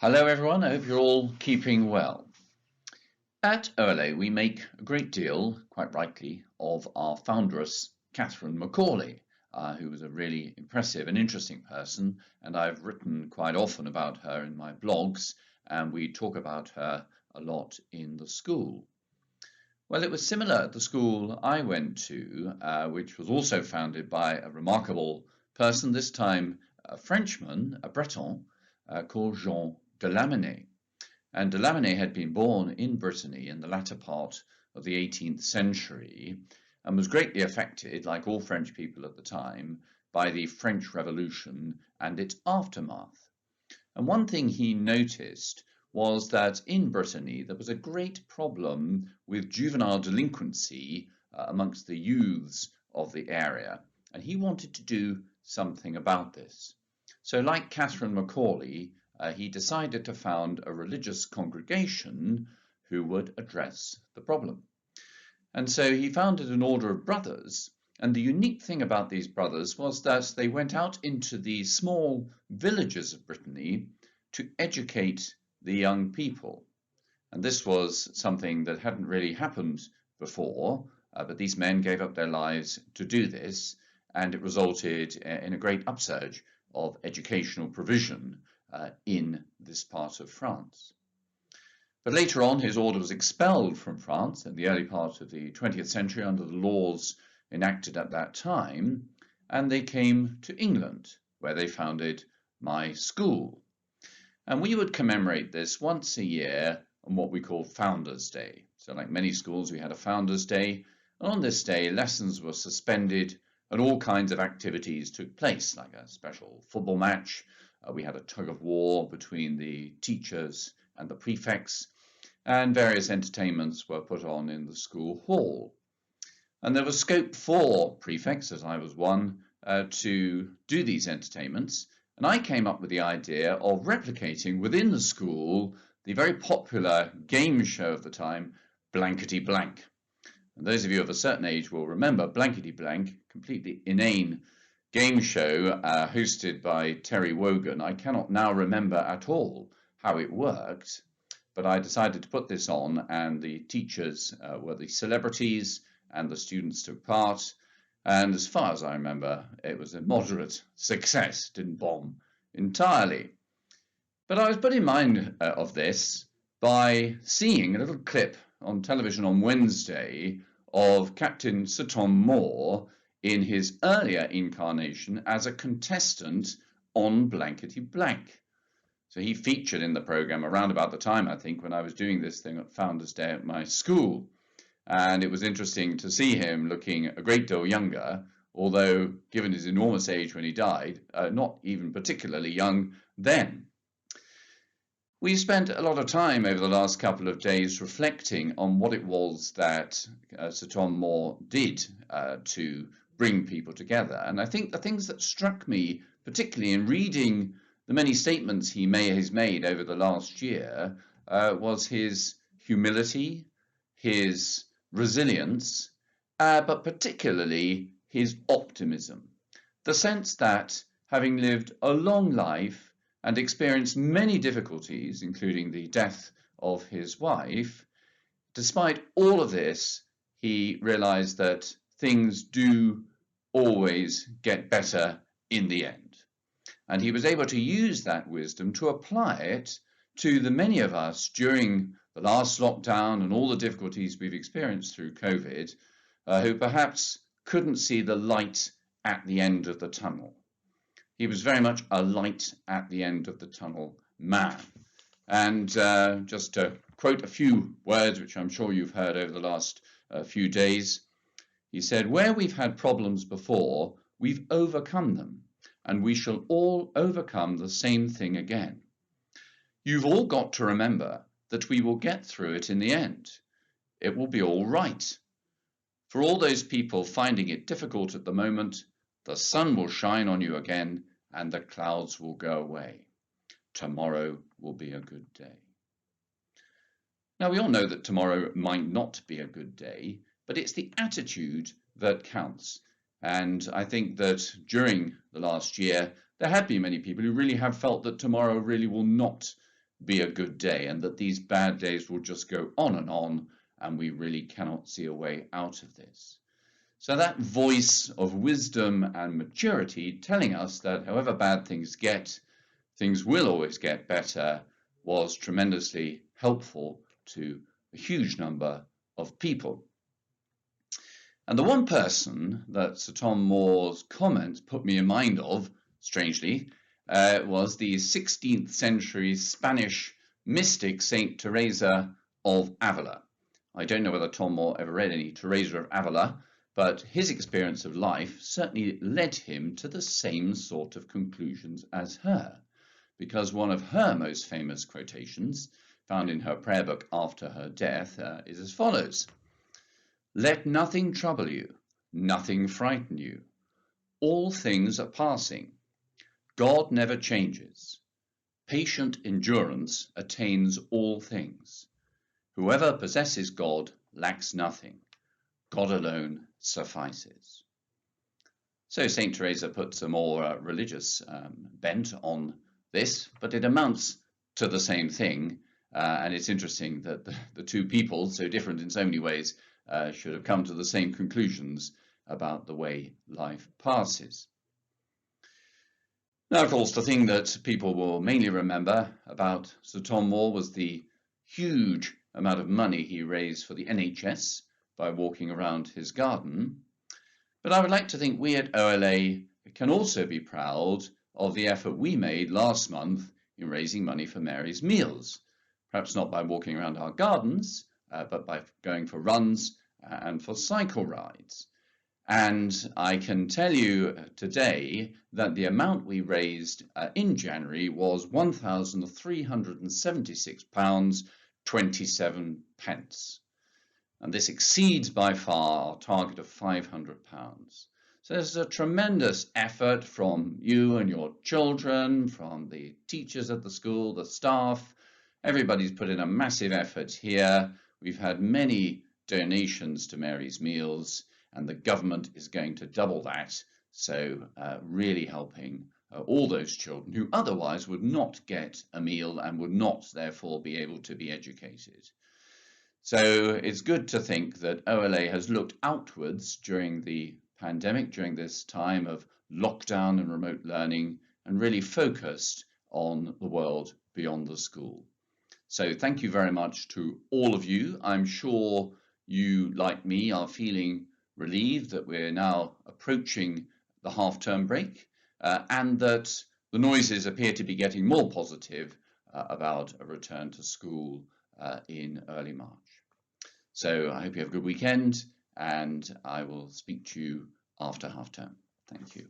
Hello everyone, I hope you're all keeping well. At OLA we make a great deal, quite rightly, of our foundress Catherine Macaulay, who was a really impressive and interesting person, and I've written quite often about her in my blogs, and we talk about her a lot in the school. Well, it was similar at the school I went to, which was also founded by a remarkable person, this time a Frenchman, a Breton, called Jean de Lamennais. And de Lamennais had been born in Brittany in the latter part of the 18th century and was greatly affected, like all French people at the time, by the French Revolution and its aftermath. And one thing he noticed was that in Brittany there was a great problem with juvenile delinquency amongst the youths of the area, and he wanted to do something about this. So, like Catherine Macaulay, he decided to found a religious congregation who would address the problem. And so he founded an order of brothers. And the unique thing about these brothers was that they went out into the small villages of Brittany to educate the young people. And this was something that hadn't really happened before, but these men gave up their lives to do this, and it resulted in a great upsurge of educational provision in this part of France. But later on, his order was expelled from France in the early part of the 20th century under the laws enacted at that time, and they came to England, where they founded my school. And we would commemorate this once a year on what we call Founders' Day. So like many schools, we had a Founders' Day, and on this day, lessons were suspended and all kinds of activities took place, like a special football match. We had a tug of war between the teachers and the prefects, and various entertainments were put on in the school hall. And there was scope for prefects, as I was one, to do these entertainments. And I came up with the idea of replicating within the school the very popular game show of the time, Blankety Blank. And those of you of a certain age will remember Blankety Blank, completely inane game show hosted by Terry Wogan. I cannot now remember at all how it worked, but I decided to put this on, and the teachers were the celebrities and the students took part. And as far as I remember, it was a moderate success, didn't bomb entirely. But I was put in mind of this by seeing a little clip on television on Wednesday of Captain Sir Tom Moore in his earlier incarnation as a contestant on Blankety Blank. So he featured in the program around about the time, I think, when I was doing this thing at Founders Day at my school. And it was interesting to see him looking a great deal younger, although given his enormous age when he died, not even particularly young then. We spent a lot of time over the last couple of days reflecting on what it was that Sir Tom Moore did to bring people together. And I think the things that struck me, particularly in reading the many statements he has made over the last year, was his humility, his resilience, but particularly his optimism. The sense that having lived a long life and experienced many difficulties, including the death of his wife, despite all of this, he realized that things do always get better in the end. And he was able to use that wisdom to apply it to the many of us during the last lockdown and all the difficulties we've experienced through COVID, who perhaps couldn't see the light at the end of the tunnel. He was very much a light at the end of the tunnel man. And just to quote a few words, which I'm sure you've heard over the last few days, he said, "Where we've had problems before, we've overcome them, and we shall all overcome the same thing again. You've all got to remember that we will get through it in the end. It will be all right. For all those people finding it difficult at the moment, the sun will shine on you again, and the clouds will go away. Tomorrow will be a good day." Now, we all know that tomorrow might not be a good day, but it's the attitude that counts. And I think that during the last year, there have been many people who really have felt that tomorrow really will not be a good day, and that these bad days will just go on, and we really cannot see a way out of this. So that voice of wisdom and maturity telling us that however bad things get, things will always get better, was tremendously helpful to a huge number of people. And the one person that Sir Tom Moore's comments put me in mind of, strangely, was the 16th century Spanish mystic Saint Teresa of Avila. I don't know whether Tom Moore ever read any Teresa of Avila, but his experience of life certainly led him to the same sort of conclusions as her, because one of her most famous quotations, found in her prayer book after her death, is as follows: "Let nothing trouble you, nothing frighten you. All things are passing. God never changes. Patient endurance attains all things. Whoever possesses God lacks nothing. God alone suffices." So St. Teresa puts a more religious bent on this, but it amounts to the same thing. And it's interesting that the two people, so different in so many ways, should have come to the same conclusions about the way life passes. Now, of course, the thing that people will mainly remember about Sir Tom Moore was the huge amount of money he raised for the NHS by walking around his garden. But I would like to think we at OLA can also be proud of the effort we made last month in raising money for Mary's Meals. Perhaps not by walking around our gardens, but by going for runs and for cycle rides. And I can tell you today that the amount we raised in January was £1,376.27. And this exceeds by far our target of £500. So there's a tremendous effort from you and your children, from the teachers at the school, the staff. Everybody's put in a massive effort here. We've had many donations to Mary's Meals, and the government is going to double that. So really helping all those children who otherwise would not get a meal and would not therefore be able to be educated. So it's good to think that OLA has looked outwards during the pandemic, during this time of lockdown and remote learning, and really focused on the world beyond the school. So thank you very much to all of you. I'm sure you, like me, are feeling relieved that we're now approaching the half-term break and that the noises appear to be getting more positive about a return to school in early March. So I hope you have a good weekend, and I will speak to you after half term. Thank you.